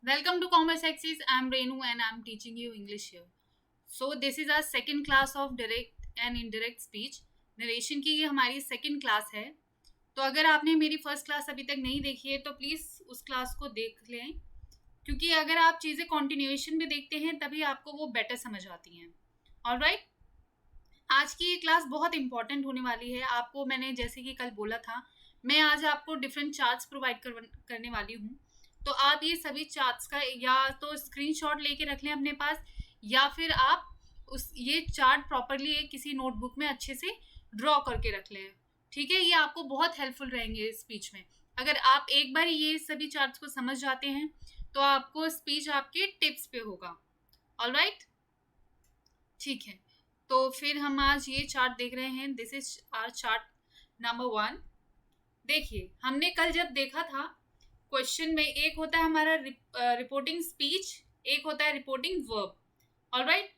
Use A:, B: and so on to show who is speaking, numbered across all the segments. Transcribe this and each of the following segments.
A: Welcome to Commerce Axis. I'm Renu and I'm teaching you English here. So this is our second class of direct and indirect speech. Narration की ये हमारी second class है. तो अगर आपने मेरी first class अभी तक नहीं देखी है तो प्लीज़ उस क्लास को देख लें, क्योंकि अगर आप चीज़ें कॉन्टिन्यूएशन में देखते हैं तभी आपको वो बेटर समझ आती हैं. ऑलराइट, आज की ये क्लास बहुत इंपॉर्टेंट होने वाली है. आपको मैंने जैसे कि कल बोला था, मैं आज आपको डिफरेंट चार्ट्स प्रोवाइड करने वाली हूँ. तो आप ये सभी चार्ट्स का या तो स्क्रीनशॉट लेके रख लें अपने पास, या फिर आप ये चार्ट प्रॉपरली किसी नोटबुक में अच्छे से ड्रॉ करके रख लें. ठीक है, ये आपको बहुत हेल्पफुल रहेंगे स्पीच में. अगर आप एक बार ये सभी चार्ट्स को समझ जाते हैं तो आपको स्पीच आपके टिप्स पे होगा. ऑलराइट, ठीक है. तो फिर हम आज ये चार्ट देख रहे हैं. This is our chart number 1. देखिए, हमने कल जब देखा था क्वेश्चन में एक होता है हमारा रिपोर्टिंग स्पीच, एक होता है रिपोर्टिंग वर्ब. ऑलराइट,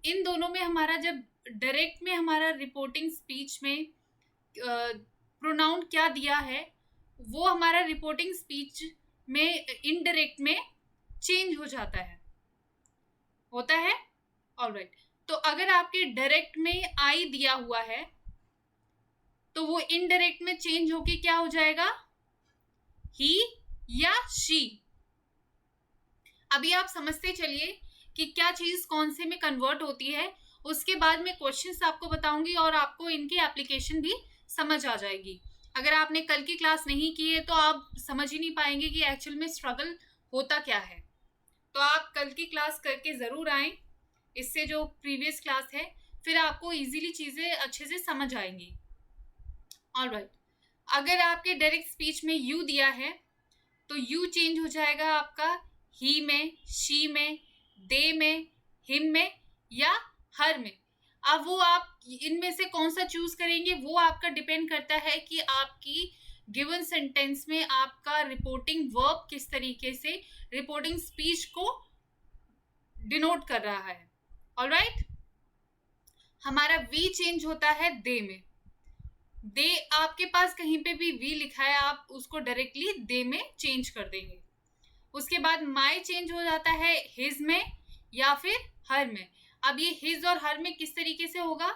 A: इन दोनों में हमारा जब डायरेक्ट में हमारा रिपोर्टिंग स्पीच में प्रोनाउन क्या दिया है वो हमारा रिपोर्टिंग स्पीच में इनडायरेक्ट में चेंज हो जाता है, होता है. ऑलराइट, तो अगर आपके डायरेक्ट में आई दिया हुआ है तो वो इनडायरेक्ट में चेंज होके क्या हो जाएगा, ही या शी. अभी आप समझते चलिए कि क्या चीज कौन से में कन्वर्ट होती है. उसके बाद में क्वेश्चंस आपको बताऊंगी और आपको इनकी एप्लीकेशन भी समझ आ जाएगी. अगर आपने कल की क्लास नहीं की है तो आप समझ ही नहीं पाएंगे कि एक्चुअल में स्ट्रगल होता क्या है. तो आप कल की क्लास करके ज़रूर आएँ, इससे जो प्रीवियस क्लास है, फिर आपको इजीली चीज़ें अच्छे से समझ आएंगी. ऑलराइट, अगर आपके डायरेक्ट स्पीच में यू दिया है तो यू चेंज हो जाएगा आपका ही में, शी में, दे में, हिम में या हर में. अब वो आप इनमें से कौन सा चूज करेंगे वो आपका डिपेंड करता है कि आपकी गिवन सेंटेंस में आपका रिपोर्टिंग वर्ब किस तरीके से रिपोर्टिंग स्पीच को डिनोट कर रहा है. ऑलराइट, हमारा वी चेंज होता है दे में. दे, आपके पास कहीं पे भी वी लिखा है आप उसको डायरेक्टली दे में चेंज कर देंगे. उसके बाद माई चेंज हो जाता है हिज में या फिर हर में. अब ये हिज और हर में किस तरीके से होगा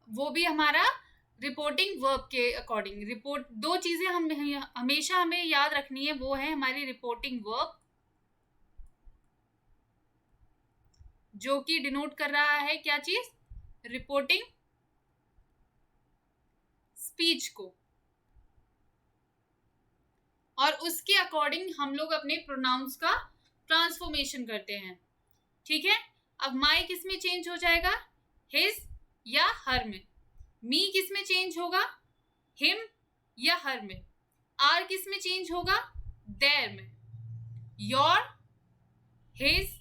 A: वो भी हमारा रिपोर्टिंग वर्ब के अकॉर्डिंग. रिपोर्ट दो चीजें हम हमेशा हमें याद रखनी है, वो है हमारी रिपोर्टिंग वर्ब जो कि डिनोट कर रहा है क्या चीज, रिपोर्टिंग स्पीच को, और उसके अकॉर्डिंग हम लोग अपने प्रोनाउंस का ट्रांसफॉर्मेशन करते हैं. ठीक है, अब माई किस में चेंज हो जाएगा, हिज या हर में. मी किस में चेंज होगा, हिम या हर में. आर किस में चेंज होगा, देयर में. योर, हिज,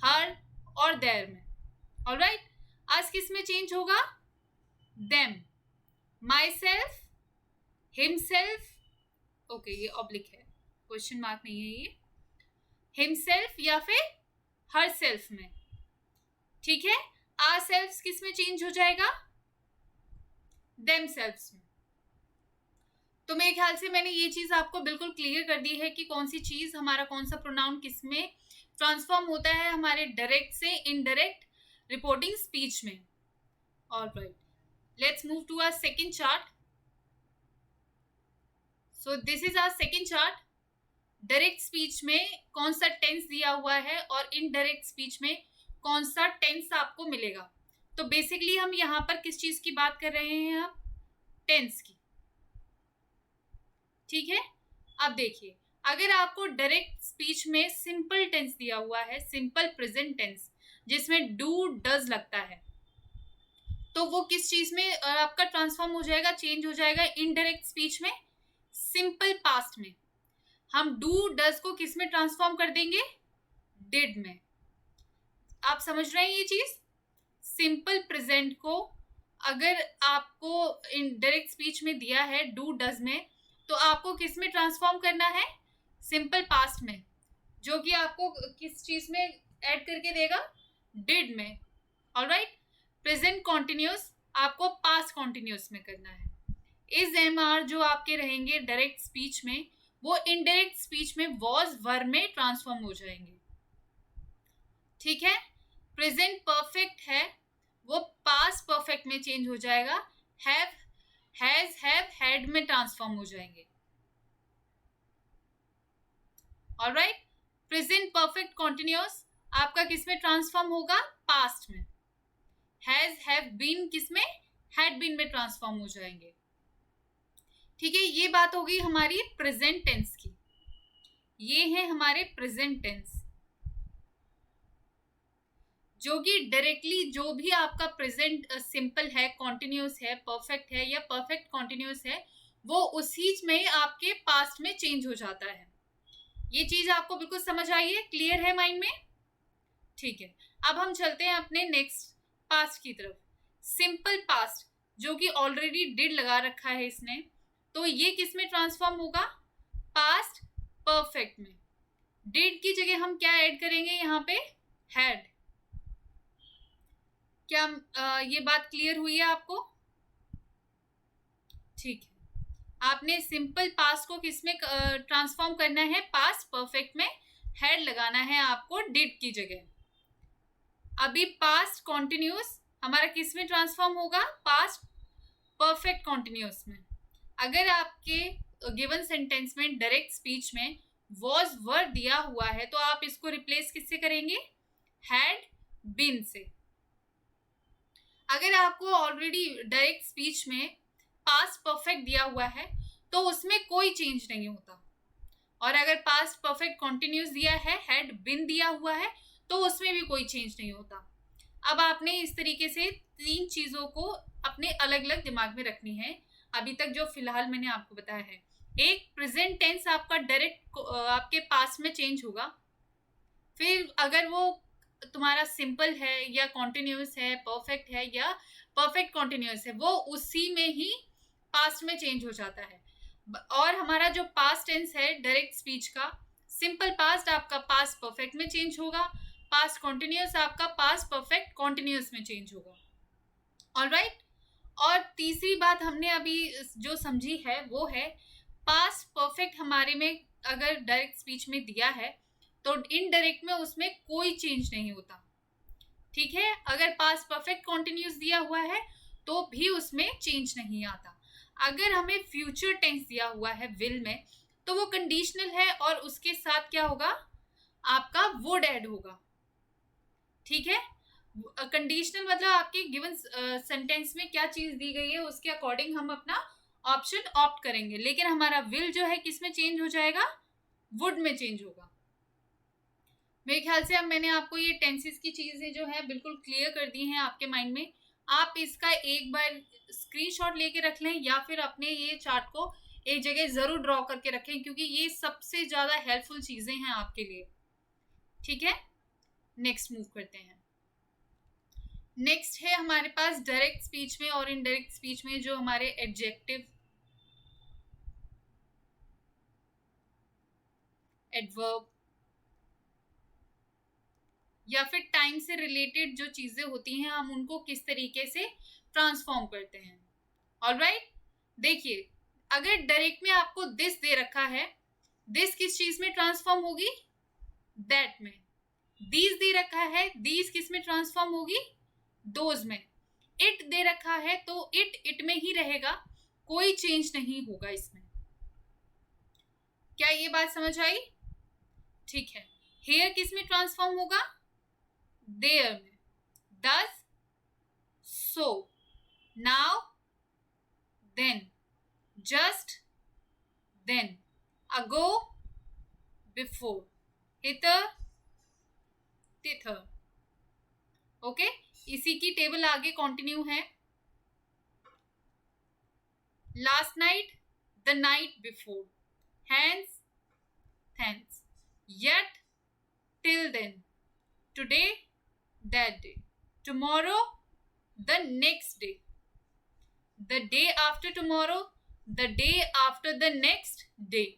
A: हर और देयर में. ऑलराइट, अस किस में चेंज होगा, them. My self, himself, okay ये ऑब्लिक है, क्वेश्चन मार्क नहीं है ये, हिमसेल्फ या फिर हर सेल्फ में. ठीक है, आर सेल्फ किस में चेंज हो जाएगा, देम सेल्फ्स में. तो मेरे ख्याल से मैंने ये चीज आपको बिल्कुल क्लियर कर दी है कि कौन सी चीज हमारा कौन सा प्रोनाउन किस में ट्रांसफॉर्म होता है हमारे डायरेक्ट से इनडायरेक्ट रिपोर्टिंग स्पीच में. Alright, let's move to our second chart. So this is our second chart. Direct speech में कौन सा टेंस दिया हुआ है और इनडायरेक्ट स्पीच में कौन सा टेंस आपको मिलेगा. तो बेसिकली हम यहाँ पर किस चीज की बात कर रहे हैं, अब टेंस की. ठीक है, अब देखिए, अगर आपको डायरेक्ट स्पीच में सिंपल टेंस दिया हुआ है, सिंपल प्रेजेंट टेंस जिसमें डू डज लगता है, तो वो किस चीज में आपका ट्रांसफॉर्म हो जाएगा, चेंज हो जाएगा इनडायरेक्ट स्पीच में, सिंपल पास्ट में. हम डू डज को किस में ट्रांसफॉर्म कर देंगे, डिड में. आप समझ रहे हैं ये चीज. सिंपल प्रेजेंट को अगर आपको इनडायरेक्ट स्पीच में दिया है डू डज में, तो आपको किस में ट्रांसफॉर्म करना है, सिंपल पास्ट में, जो कि आपको किस चीज में ऐड करके देगा, डिड में. ऑलराइट, प्रेजेंट कॉन्टिन्यूस आपको पास्ट कॉन्टिन्यूस में करना है. इज एम आर जो आपके रहेंगे डायरेक्ट स्पीच में वो इनडायरेक्ट स्पीच में वॉज वर में ट्रांसफॉर्म हो जाएंगे। ठीक है, प्रेजेंट परफेक्ट है वो पास्ट परफेक्ट में चेंज हो जाएगा, हैव, हैज, हैव, हैड में ट्रांसफॉर्म हो जाएंगे। ऑलराइट, प्रेजेंट परफेक्ट कॉन्टिन्यूअस आपका किस में ट्रांसफॉर्म होगा? पास्ट में। हैज, हैव बीन किस में? हैड बीन में ट्रांसफॉर्म हो जाएंगे। ठीक है, ये बात हो गई हमारी प्रेजेंट टेंस की। ये है हमारे प्रेजेंट टेंस, जो कि डायरेक्टली जो भी आपका प्रेजेंट सिंपल है, कॉन्टिन्यूअस है, परफेक्ट है या परफेक्ट कॉन्टिन्यूअस है, वो उसी में आपके पास्ट में चेंज हो जाता है। ये चीज आपको बिल्कुल समझ आई है, क्लियर है माइंड में? ठीक है, अब हम चलते हैं अपने नेक्स्ट पास्ट की तरफ। सिंपल पास्ट जो कि ऑलरेडी डिड लगा रखा है इसने, तो ये किस में ट्रांसफॉर्म होगा? पास्ट परफेक्ट में। डिड की जगह हम क्या ऐड करेंगे यहाँ पे? हैड। क्या ये बात क्लियर हुई है आपको? ठीक है, आपने सिंपल पास्ट को किस में ट्रांसफॉर्म करना है? पास्ट परफेक्ट में हैड लगाना है आपको डिड की जगह। अभी पास्ट कॉन्टिन्यूअस हमारा किस में ट्रांसफॉर्म होगा? पास्ट परफेक्ट कॉन्टिन्यूअस में। अगर आपके गिवन सेंटेंस में डायरेक्ट स्पीच में वॉज वर दिया हुआ है तो आप इसको रिप्लेस किससे करेंगे? हैड बीन से। अगर आपको ऑलरेडी डायरेक्ट स्पीच में पास्ट परफेक्ट दिया हुआ है तो उसमें कोई चेंज नहीं होता, और अगर पास्ट परफेक्ट कॉन्टिन्यूअस दिया है, हैड बीन दिया हुआ है, तो उसमें भी कोई चेंज नहीं होता। अब आपने इस तरीके से तीन चीजों को अपने अलग अलग दिमाग में रखनी है अभी तक जो फिलहाल मैंने आपको बताया है। एक, प्रेजेंट टेंस आपका डायरेक्ट आपके पास्ट में चेंज होगा, फिर अगर वो तुम्हारा सिंपल है या कॉन्टिन्यूअस है, परफेक्ट है या परफेक्ट कॉन्टिन्यूअस है, वो उसी में ही पास्ट में चेंज हो जाता है। और हमारा जो पास्ट टेंस है डायरेक्ट स्पीच का, सिंपल पास्ट आपका पास्ट परफेक्ट में चेंज होगा, पास्ट कॉन्टिन्यूअस आपका पास्ट परफेक्ट कॉन्टिन्यूअस में चेंज होगा। ऑलराइट, और तीसरी बात हमने अभी जो समझी है वो है पास्ट परफेक्ट हमारे में अगर डायरेक्ट स्पीच में दिया है तो इनडायरेक्ट में उसमें कोई चेंज नहीं होता। ठीक है, अगर पास्ट परफेक्ट कॉन्टिन्यूअस दिया हुआ है तो भी उसमें चेंज नहीं आता। अगर हमें फ्यूचर टेंस दिया हुआ है विल में तो वो कंडीशनल है और उसके साथ क्या होगा? आपका वुड ऐड होगा। ठीक है, कंडीशनल मतलब आपके गिवन सेंटेंस में क्या चीज दी गई है उसके अकॉर्डिंग हम अपना ऑप्शन ऑप्ट करेंगे, लेकिन हमारा विल जो है किस में चेंज हो जाएगा? वुड में चेंज होगा। मेरे ख्याल से अब मैंने आपको ये टेंसेस की चीजें जो है बिल्कुल क्लियर कर दी हैं आपके माइंड में। आप इसका एक बार स्क्रीनशॉट लेके रख लें या फिर अपने ये चार्ट को एक जगह जरूर ड्रॉ करके रखें, क्योंकि ये सबसे ज्यादा हेल्पफुल चीजें हैं आपके लिए। ठीक है, नेक्स्ट मूव करते हैं। नेक्स्ट है हमारे पास डायरेक्ट स्पीच में और इनडायरेक्ट स्पीच में जो हमारे एडजेक्टिव, एडवर्ब या फिर टाइम से रिलेटेड जो चीजें होती हैं हम उनको किस तरीके से ट्रांसफॉर्म करते हैं। ऑलराइट, देखिए अगर डायरेक्ट में आपको दिस दे रखा है, दिस किस चीज में ट्रांसफॉर्म होगी? दैट में। दीज दे रखा है, दीज किस में ट्रांसफॉर्म होगी? दोज में। इट दे रखा है तो इट में ही रहेगा, कोई चेंज नहीं होगा इसमें। क्या ये बात समझ आई? ठीक है, हेयर किस में ट्रांसफॉर्म होगा? देयर में। Thus, so, now, then, just, then, ago, before, hither, thither. Okay, इसी की टेबल आगे कंटिन्यू है। Last night, the night before, hence, thence, yet, till then, today, that day, tomorrow, the next day, the day after tomorrow, the day after the next day,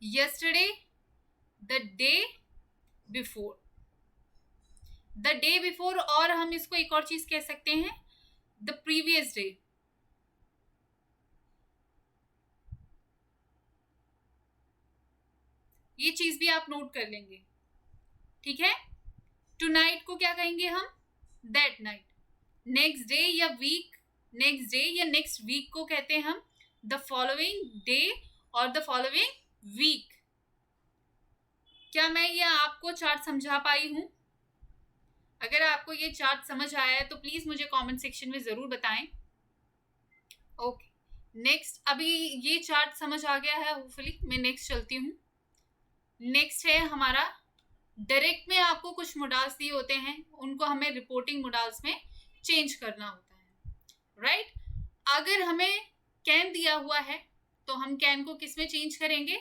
A: yesterday, the day before, the day before, और हम इसको एक और चीज कह सकते हैं, the previous day, ये चीज भी आप नोट कर लेंगे, ठीक है। टुनाइट को क्या कहेंगे हम? That night. नेक्स्ट डे या वीक, नेक्स्ट डे या नेक्स्ट वीक को कहते हैं हम द फॉलोइंग डे और द फॉलोइंग वीक। क्या मैं ये आपको चार्ट समझा पाई हूं? अगर आपको ये चार्ट समझ आया है तो प्लीज मुझे कमेंट सेक्शन में जरूर बताएं। ओके, नेक्स्ट, अभी ये चार्ट समझ आ गया है होपफुली। मैं नेक्स्ट चलती हूँ। नेक्स्ट है हमारा डायरेक्ट में आपको कुछ मोडाल्स दिए होते हैं, उनको हमें रिपोर्टिंग मोडाल्स में चेंज करना होता है, राइट। अगर हमें कैन दिया हुआ है तो हम कैन को किस में चेंज करेंगे?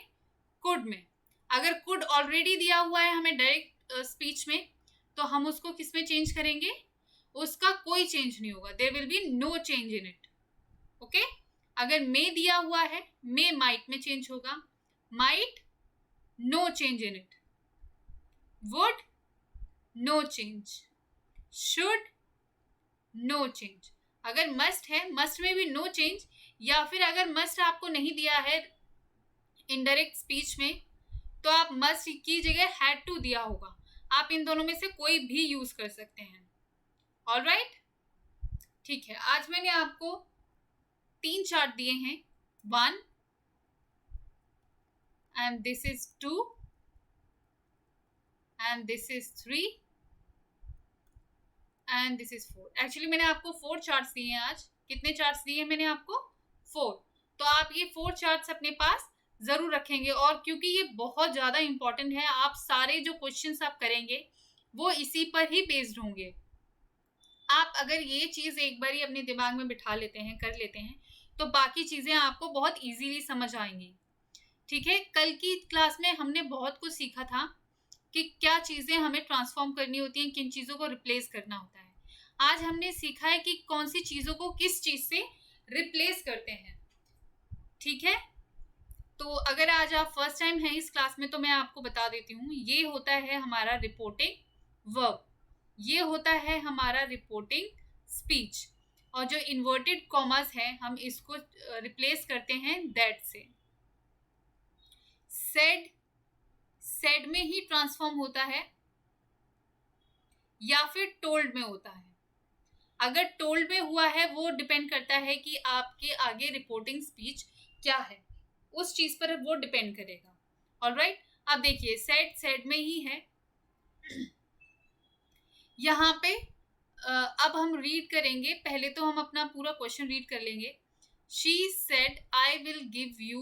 A: कुड में। अगर कुड ऑलरेडी दिया हुआ है हमें डायरेक्ट स्पीच में, तो हम उसको किस में चेंज करेंगे? उसका कोई चेंज नहीं होगा, there will be no change in it, okay. अगर मे दिया हुआ है, मे माइट में चेंज होगा, might no change in it, would no change, should no change. अगर मस्ट है, मस्ट में भी नो चेंज, या फिर अगर मस्ट आपको नहीं दिया है इनडायरेक्ट स्पीच में, तो आप मस्ट की जगह हैड टू दिया होगा। आप इन दोनों में से कोई भी यूज कर सकते हैं, ऑलराइट। ठीक है, आज मैंने आपको 3 चार्ट दिए हैं, 1 and this is 2 and this is 3 and this is 4। Actually मैंने आपको 4 चार्ट्स दिए हैं आज। कितने चार्ट्स दिए हैं मैंने आपको? 4। तो आप ये 4 चार्ट्स अपने पास जरूर रखेंगे, और क्योंकि ये बहुत ज्यादा इंपॉर्टेंट है, आप सारे जो क्वेश्चंस आप करेंगे वो इसी पर ही बेस्ड होंगे। आप अगर ये चीज एक बार ही अपने दिमाग में बिठा लेते हैं, कर लेते हैं, तो बाकी चीजें आपको बहुत इजीली समझ आएंगी, ठीक है। कल की क्लास में हमने बहुत कुछ सीखा था कि क्या चीजें हमें ट्रांसफॉर्म करनी होती हैं, किन चीजों को रिप्लेस करना होता है। आज हमने सीखा है कि कौन सी चीजों को किस चीज से रिप्लेस करते हैं, ठीक है। तो अगर आज आप फर्स्ट टाइम हैं इस क्लास में तो मैं आपको बता देती हूँ, ये होता है हमारा रिपोर्टिंग वर्ब, ये होता है हमारा रिपोर्टिंग स्पीच, और जो इन्वर्टेड कॉमास है हम इसको रिप्लेस करते हैं दैट से। सेड, सेड में ही ट्रांसफॉर्म होता है, या फिर टोल्ड में होता है। अगर टोल्ड में हुआ है वो डिपेंड करता है कि आपके आगे रिपोर्टिंग स्पीच क्या है, उस चीज पर वो डिपेंड करेगा, ऑलराइट। अब देखिए सेड, सेड में ही है। यहाँ पे अब हम रीड करेंगे, पहले तो हम अपना पूरा क्वेश्चन रीड कर लेंगे। She said, I will give you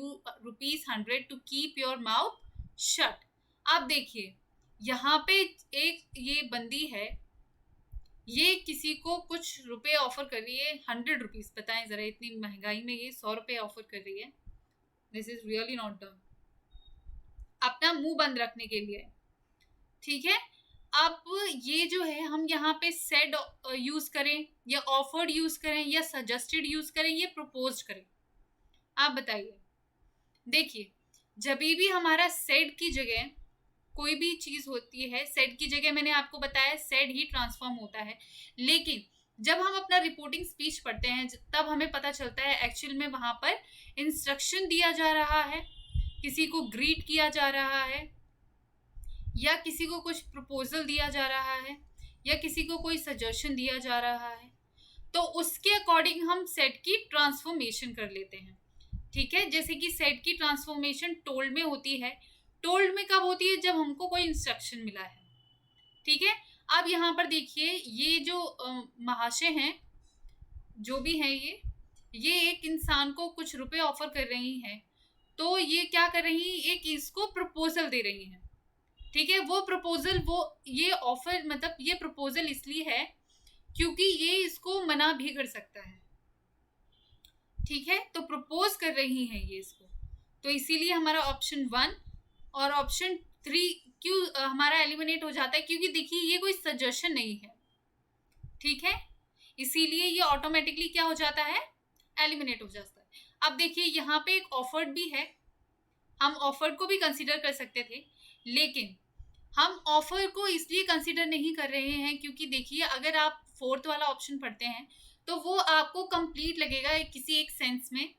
A: ₹100 to keep your mouth shut। आप देखिए यहाँ पे एक ये बंदी है, ये किसी को कुछ रुपए ऑफर कर रही है, 100 रुपीज। बताएं जरा, इतनी महंगाई में ये 100 रुपए ऑफर कर रही है। This is really not done, अपना मुंह बंद रखने के लिए, ठीक है। अब ये जो है हम यहाँ पे सेड यूज करें या ऑफर्ड यूज करें या सजेस्टेड यूज करें या प्रपोज्ड करें, आप बताइए। देखिए जब भी हमारा सेड की जगह कोई भी चीज होती है, सेड की जगह मैंने आपको बताया सेड ही ट्रांसफॉर्म होता है, लेकिन जब हम अपना रिपोर्टिंग स्पीच पढ़ते हैं तब हमें पता चलता है एक्चुअल में वहां पर इंस्ट्रक्शन दिया जा रहा है, किसी को ग्रीट किया जा रहा है, या किसी को कुछ प्रपोजल दिया जा रहा है, या किसी को कोई सजेशन दिया जा रहा है, तो उसके अकॉर्डिंग हम सेड की ट्रांसफॉर्मेशन कर लेते हैं, ठीक है। जैसे कि सेड की ट्रांसफॉर्मेशन टोल्ड में होती है। टोल्ड में कब होती है? जब हमको कोई इंस्ट्रक्शन मिला है, ठीक है। अब यहाँ पर देखिए ये जो महाशय हैं, जो भी हैं, ये एक इंसान को कुछ रुपए ऑफर कर रही हैं, तो ये क्या कर रही हैं? एक इसको प्रपोजल दे रही हैं, ठीक है। वो प्रपोजल, वो ये ऑफर मतलब ये प्रपोजल इसलिए है क्योंकि ये इसको मना भी कर सकता है, ठीक है। तो प्रपोज कर रही हैं ये इसको, तो इसीलिए हमारा ऑप्शन 1 और ऑप्शन 3 क्यों हमारा एलिमिनेट हो जाता है? क्योंकि देखिए ये कोई सजेशन नहीं है, ठीक है, इसीलिए ये ऑटोमेटिकली क्या हो जाता है? एलिमिनेट हो जाता है। अब देखिए यहाँ पे एक ऑफर्ड भी है, हम ऑफर्ड को भी कंसिडर कर सकते थे, लेकिन हम ऑफर को इसलिए कंसिडर नहीं कर रहे हैं क्योंकि देखिए अगर आप 4th वाला ऑप्शन पढ़ते हैं तो वो आपको कंप्लीट लगेगा किसी एक सेंस में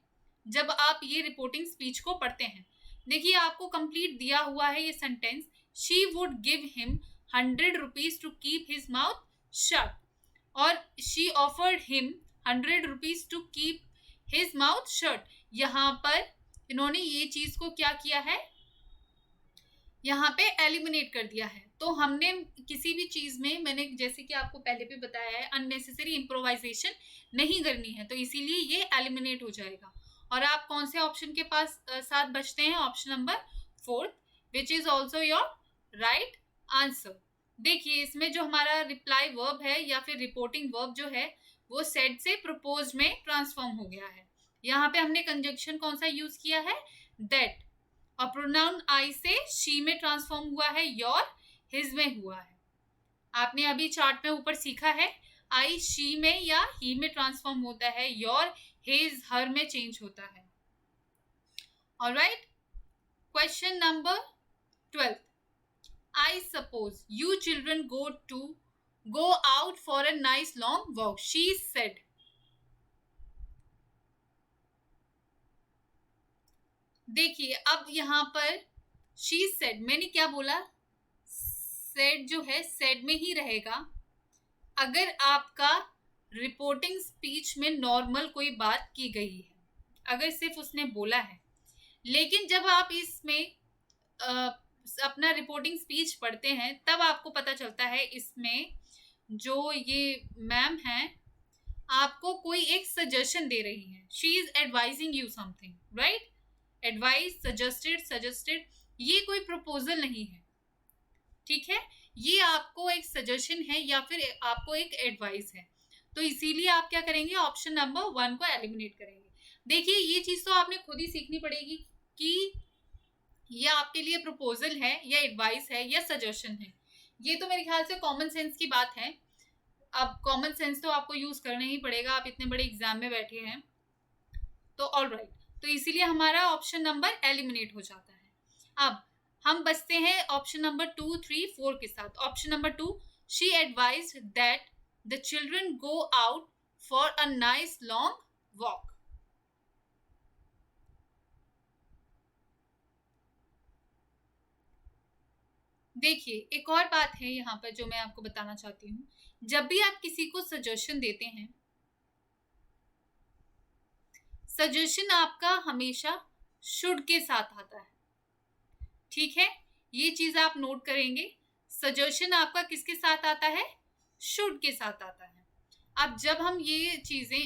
A: जब आप ये रिपोर्टिंग स्पीच को पढ़ते हैं, देखिए आपको कंप्लीट दिया हुआ है ये sentence, she would give him 100 rupees to keep his mouth shut, और she offered him 100 rupees to keep his mouth shut. यहाँ पर इन्होंने ये चीज को क्या किया है, यहाँ पे एलिमिनेट कर दिया है। तो हमने किसी भी चीज में, मैंने जैसे कि आपको पहले भी बताया है, अननेसेसरी इम्प्रोवाइजेशन नहीं करनी है, तो इसीलिए ये एलिमिनेट हो जाएगा। और आप कौन से ऑप्शन के पास साथ बचते हैं, option number 4, which is also your right answer. देखिए इसमें जो हमारा रिप्लाई वर्ब है या फिर रिपोर्टिंग वर्ब जो है वो सेड से प्रपोज में ट्रांसफॉर्म हो गया है। यहाँ पे हमने कंजक्शन कौन सा यूज किया है, दैट, और प्रोनाउन आई से शी में ट्रांसफॉर्म हुआ है, योर, हिज में हुआ है। आपने अभी चार्ट में ऊपर सीखा है आई शी में या ही में ट्रांसफॉर्म होता है, योर, हिज, हर में चेंज होता है। Alright, question number 12, I suppose you children go out for a nice long walk, she said. देखिए अब यहाँ पर she said, मैंने क्या बोला, said जो है said में ही रहेगा अगर आपका रिपोर्टिंग स्पीच में नॉर्मल कोई बात की गई है, अगर सिर्फ उसने बोला है। लेकिन जब आप इसमें अपना रिपोर्टिंग स्पीच पढ़ते हैं तब आपको पता चलता है इसमें जो ये मैम हैं आपको कोई एक सजेशन दे रही है, she is advising you something, right. Advice, suggested, ये कोई प्रपोजल नहीं है, ठीक है, ये आपको एक सजेशन है या फिर आपको एक एडवाइस है। तो इसीलिए आप क्या करेंगे, ऑप्शन नंबर 1 को एलिमिनेट करेंगे। देखिए ये चीज तो आपने खुद ही सीखनी पड़ेगी कि ये आपके लिए प्रपोजल है या एडवाइस है या सजेशन है। ये तो मेरे ख्याल से कॉमन सेंस की बात है। अब कॉमन सेंस तो आपको यूज करना ही पड़ेगा, आप इतने बड़े एग्जाम में बैठे हैं तो। ऑलराइट, तो इसीलिए हमारा ऑप्शन नंबर एलिमिनेट हो जाता है। अब हम बचते हैं ऑप्शन नंबर 2, 3, 4 के साथ। Option number 2, she advised that the children go out for a nice long walk. देखिए एक और बात है यहाँ पर जो मैं आपको बताना चाहती हूँ, जब भी आप किसी को सजेशन देते हैं, सजेशन आपका हमेशा शुड के साथ आता है, ठीक है, ये चीज आप नोट करेंगे। सजेशन आपका किसके साथ आता है, शुड के साथ आता है। अब जब हम ये चीजें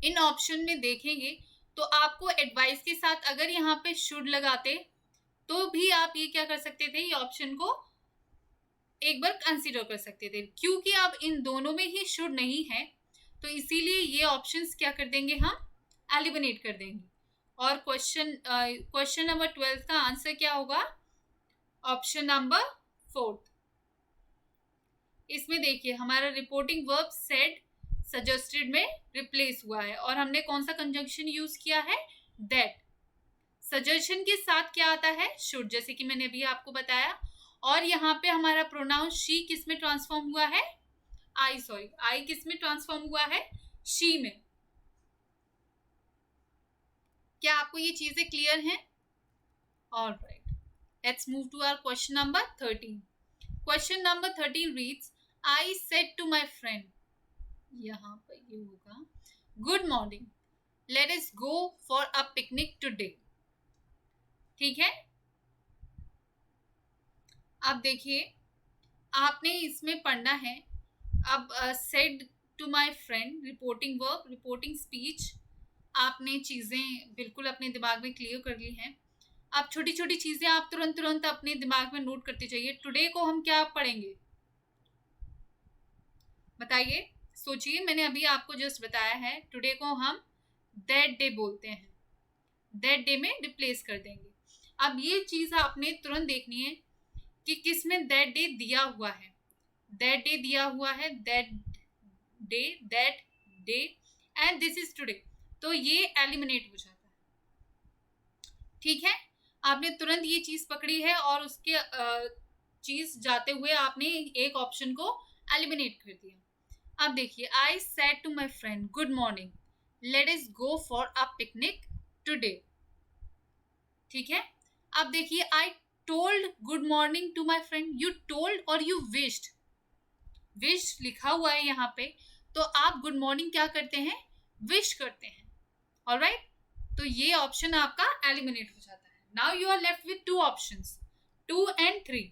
A: इन ऑप्शन में देखेंगे तो आपको एडवाइस के साथ अगर यहाँ पे शुड लगाते तो भी आप ये क्या कर सकते थे, ये ऑप्शन को एक बार कंसीडर कर सकते थे। क्योंकि अब इन दोनों में ही शुड नहीं है तो इसीलिए ये ऑप्शंस क्या कर देंगे, हम एलिमिनेट कर देंगे। और क्वेश्चन नंबर 12 का आंसर क्या होगा, ऑप्शन नंबर 4। इसमें देखिए हमारा रिपोर्टिंग वर्ब सेड सजेस्टेड में रिप्लेस हुआ है और हमने कौन सा कंजंक्शन यूज किया है, दैट। सजेशन के साथ क्या आता है, शुड, जैसे कि मैंने अभी आपको बताया। और यहाँ पे हमारा प्रोनाउन शी किस में ट्रांसफॉर्म हुआ है, आई किस में ट्रांसफॉर्म हुआ है, शी में। क्या आपको ये चीजें क्लियर हैं? Alright, let's move to our question number 13। Question number 13 reads, I said to my friend, यहाँ पर ये होगा, good morning, let us go for a picnic today. ठीक है, अब देखिए आपने इसमें पढ़ना है। अब said to my friend, reporting verb, reporting speech, आपने चीजें बिल्कुल अपने दिमाग में क्लियर कर ली हैं। अब छोटी छोटी चीजें आप तुरंत अपने दिमाग में नोट करते जाइए। टुडे को हम क्या पढ़ेंगे, बताइए, सोचिए। मैंने अभी आपको जस्ट बताया है टुडे को हम दैट डे बोलते हैं, दैट डे में रिप्लेस कर देंगे। अब ये चीज आपने तुरंत देखनी है कि किस में दैट डे दिया हुआ है, दैट डे दिया हुआ है, that day and this is today, तो ये एलिमिनेट हो जाता है। ठीक है, आपने तुरंत ये चीज पकड़ी है और उसके चीज जाते हुए आपने एक ऑप्शन को एलिमिनेट कर दिया। अब देखिए, I said to my friend good morning, let us go for a picnic today. ठीक है, अब देखिए, I told good morning to my friend, you told और यू विश्ड, विश लिखा हुआ है यहाँ पे, तो आप गुड मॉर्निंग क्या करते हैं, विश करते हैं। ऑलराइट, तो ये ऑप्शन आपका एलिमिनेट हो जाता है। Now you are left with 2 options, 2 and 3।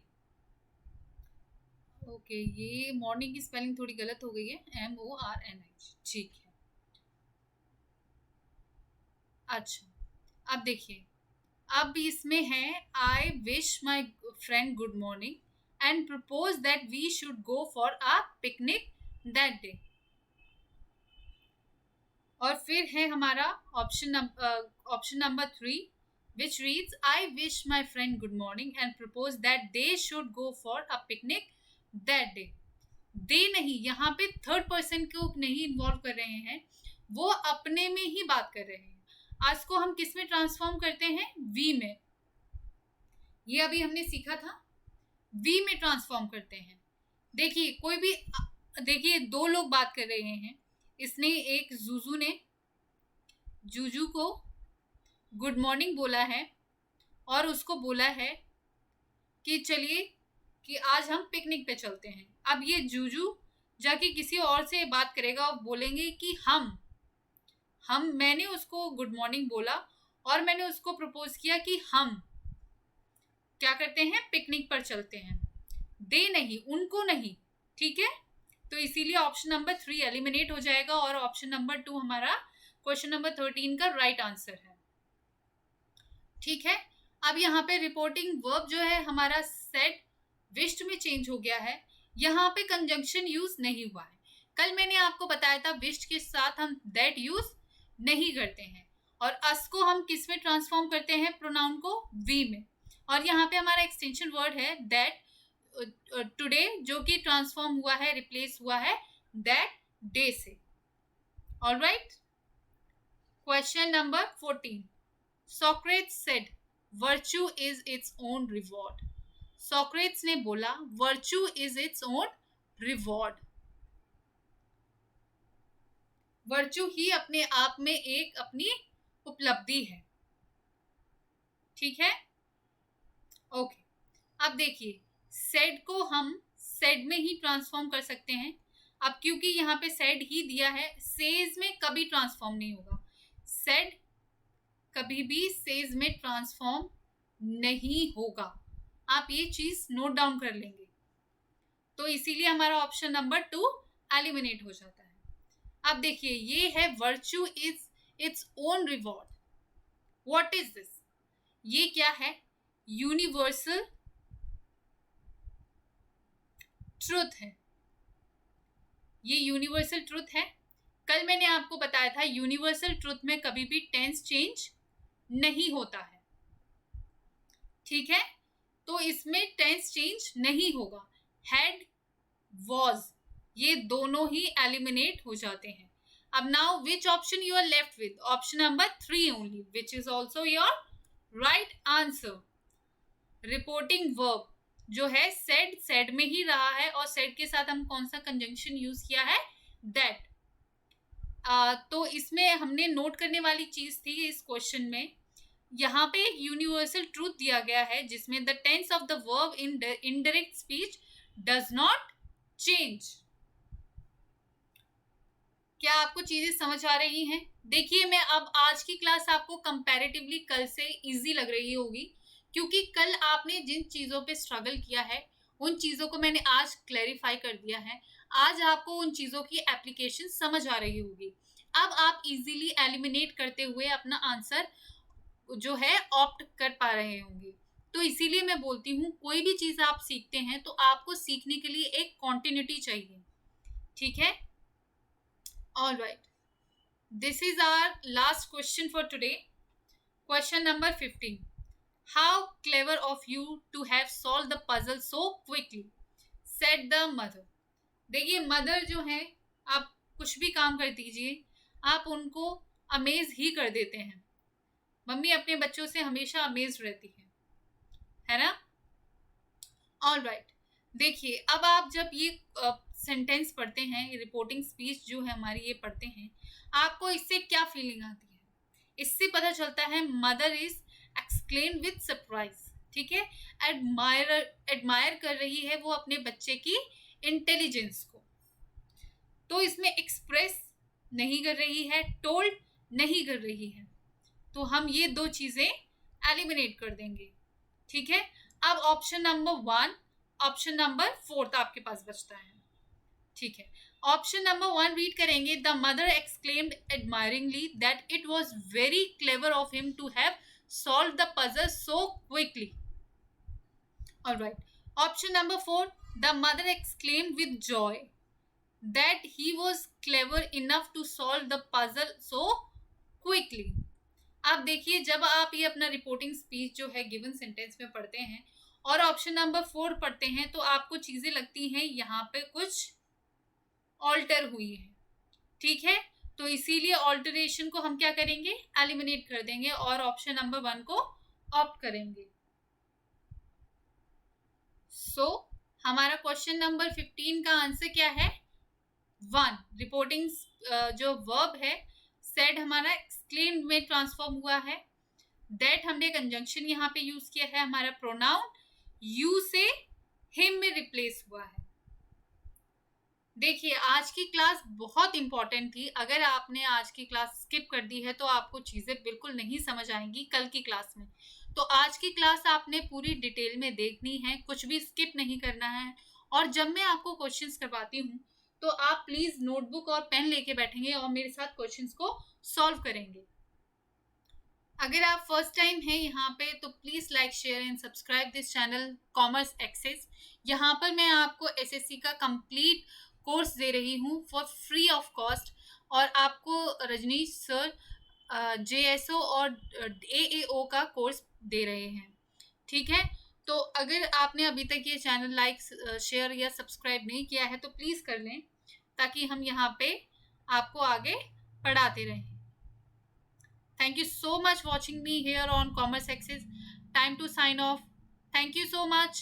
A: Okay, ये मॉर्निंग की स्पेलिंग थोड़ी गलत हो गई है, MORNING, ठीक है। अच्छा, अब देखिए, अब इसमें है I wish my friend good morning and propose that we should go for a picnic that day. और फिर है हमारा option number 3 which reads I wish my friend good morning and propose that they should go for a picnic that day। दे नहीं, यहाँ पे third person को नहीं involve कर रहे हैं, वो अपने में ही बात कर रहे हैं। आज को हम किस में ट्रांसफॉर्म करते हैं, वी में, ये अभी हमने सीखा था, वी में ट्रांसफॉर्म करते हैं। देखिए, कोई भी, देखिए 2 लोग बात कर रहे हैं, इसने एक जूजू ने जूजू को गुड मॉर्निंग बोला है और उसको बोला है कि चलिए कि आज हम पिकनिक पे चलते हैं। अब ये जूजू जाके किसी और से बात करेगा और बोलेंगे कि मैंने उसको गुड मॉर्निंग बोला और मैंने उसको प्रपोज किया कि हम क्या करते हैं, पिकनिक पर चलते हैं। दे नहीं, उनको नहीं, ठीक है। तो इसीलिए ऑप्शन नंबर 3 एलिमिनेट हो जाएगा और ऑप्शन नंबर 2 हमारा क्वेश्चन नंबर 13 का राइट आंसर है, ठीक है। अब यहाँ पे रिपोर्टिंग वर्ब जो है हमारा सेड विश्ड में चेंज हो गया है, यहाँ पे कंजंक्शन यूज नहीं हुआ है। कल मैंने आपको बताया था विश्ड के साथ हम दैट यूज नहीं करते हैं, और अस को हम किस में ट्रांसफॉर्म करते हैं, प्रोनाउन को वी में। और यहाँ पे हमारा एक्सटेंशन वर्ड है दैट टुडे, जो कि ट्रांसफॉर्म हुआ है, रिप्लेस हुआ है दैट डे से। Alright, question number 14, Socrates said virtue is its own reward। Socrates ने बोला virtue is its own reward। virtue ही अपने आप में एक अपनी उपलब्धि है, ठीक है। ओके, अब देखिए, said को हम said में ही ट्रांसफॉर्म कर सकते हैं। अब क्योंकि यहाँ पे said ही दिया है, says में कभी ट्रांसफॉर्म नहीं होगा, said कभी भी सेज में ट्रांसफॉर्म नहीं होगा, आप ये चीज नोट डाउन कर लेंगे। तो इसीलिए हमारा ऑप्शन नंबर 2 एलिमिनेट हो जाता है। अब देखिए, ये है virtue is its own reward. What is this, ये क्या है, यूनिवर्सल ट्रुथ है, ये यूनिवर्सल ट्रुथ है। कल मैंने आपको बताया था यूनिवर्सल ट्रुथ में कभी भी टेंस चेंज नहीं होता है, ठीक है। तो इसमें टेंस चेंज नहीं होगा, हैड, वॉज, ये दोनों ही एलिमिनेट हो जाते हैं। अब now which option you are left with, option number 3 only, which is also your right answer. Reporting verb जो है सेड, सेड में ही रहा है, और सेड के साथ हम कौन सा कंजंक्शन यूज किया है, दैट। तो इसमें हमने नोट करने वाली चीज थी इस क्वेश्चन में, यहाँ पे एक यूनिवर्सल ट्रूथ दिया गया है जिसमें the tense of the verb in indirect speech does not change. क्या आपको चीजें समझ आ रही हैं? देखिए, मैं अब आज की क्लास आपको कंपैरेटिवली कल से इजी लग रही होगी, क्योंकि कल आपने जिन चीजों पे स्ट्रगल किया है उन चीजों को मैंने आज क्लैरिफाई कर दिया है। आज आपको उन चीजों की एप्लीकेशन समझ आ रही होगी। अब आप इजीली एलिमिनेट करते हुए अपना आंसर जो है ऑप्ट कर पा रहे होंगे। तो इसीलिए मैं बोलती हूँ, कोई भी चीज आप सीखते हैं तो आपको सीखने के लिए एक कॉन्टिन्यूटी चाहिए, ठीक है। Alright, this is our last question for today, question number 15। How clever of you to have solve the puzzle so quickly, said the mother. देखिए, मदर जो है, आप कुछ भी काम कर दीजिए, आप उनको अमेज ही कर देते हैं। मम्मी अपने बच्चों से हमेशा अमेज रहती है ना। ऑलराइट, देखिए, अब आप जब ये सेंटेंस पढ़ते हैं, रिपोर्टिंग स्पीच जो है हमारी, ये पढ़ते हैं, आपको इससे क्या फीलिंग आती है? इससे पता चलता है mother is exclaim with surprise, ठीक है, एडमायर कर रही है वो अपने बच्चे की इंटेलिजेंस को। तो इसमें एक्सप्रेस नहीं कर रही है, टोल्ड नहीं कर रही है, तो हम ये दो चीजें एलिमिनेट कर देंगे, ठीक है। अब ऑप्शन नंबर 1, ऑप्शन नंबर 4 आपके पास बचता है, ठीक है। ऑप्शन नंबर 1 रीड करेंगे, the mother exclaimed admiringly that it was very clever of him to have solve the puzzle so quickly. Alright, option number 4, the mother exclaimed with joy that he was clever enough to solve the puzzle so quickly। आप देखिए, जब आप ये अपना reporting speech जो है given sentence में पढ़ते हैं और ऑप्शन नंबर 4 पढ़ते हैं, तो आपको चीजें लगती हैं यहाँ पे कुछ ऑल्टर हुई है, ठीक है। तो इसीलिए ऑल्टरेशन को हम क्या करेंगे, एलिमिनेट कर देंगे और ऑप्शन नंबर 1 को ऑप्ट करेंगे। सो हमारा क्वेश्चन नंबर 15 का आंसर क्या है, 1। रिपोर्टिंग जो वर्ब है सेड हमारा एक्सक्लेम्ड में ट्रांसफॉर्म हुआ है। दैट हमने कंजंक्शन यहाँ पे यूज किया है, हमारा प्रोनाउन यू से हिम में रिप्लेस हुआ है। देखिए, आज की क्लास बहुत इंपॉर्टेंट थी। अगर आपने आज की क्लास स्किप कर दी है तो आपको चीजें बिल्कुल नहीं समझ आएंगी कल की क्लास में। तो आज की क्लास आपने पूरी डिटेल में देखनी है, कुछ भी स्किप नहीं करना है। और जब मैं आपको क्वेश्चंस करवाती हूँ तो आप प्लीज नोटबुक और पेन लेके बैठेंगे और मेरे साथ क्वेश्चंस को सॉल्व करेंगे। अगर आप फर्स्ट टाइम हैं यहाँ पे तो please like, share and subscribe this channel Commerce Access. यहाँ पर मैं आपको एसएससी का कंप्लीट कोर्स दे रही हूँ फॉर फ्री ऑफ कॉस्ट, और आपको रजनीश सर जेएसओ और एएओ का कोर्स दे रहे हैं, ठीक है। तो अगर आपने अभी तक ये चैनल लाइक, शेयर या सब्सक्राइब नहीं किया है तो प्लीज़ कर लें, ताकि हम यहाँ पे आपको आगे पढ़ाते रहें। Thank you so much watching me here on Commerce Access. Time to sign off. Thank you so much.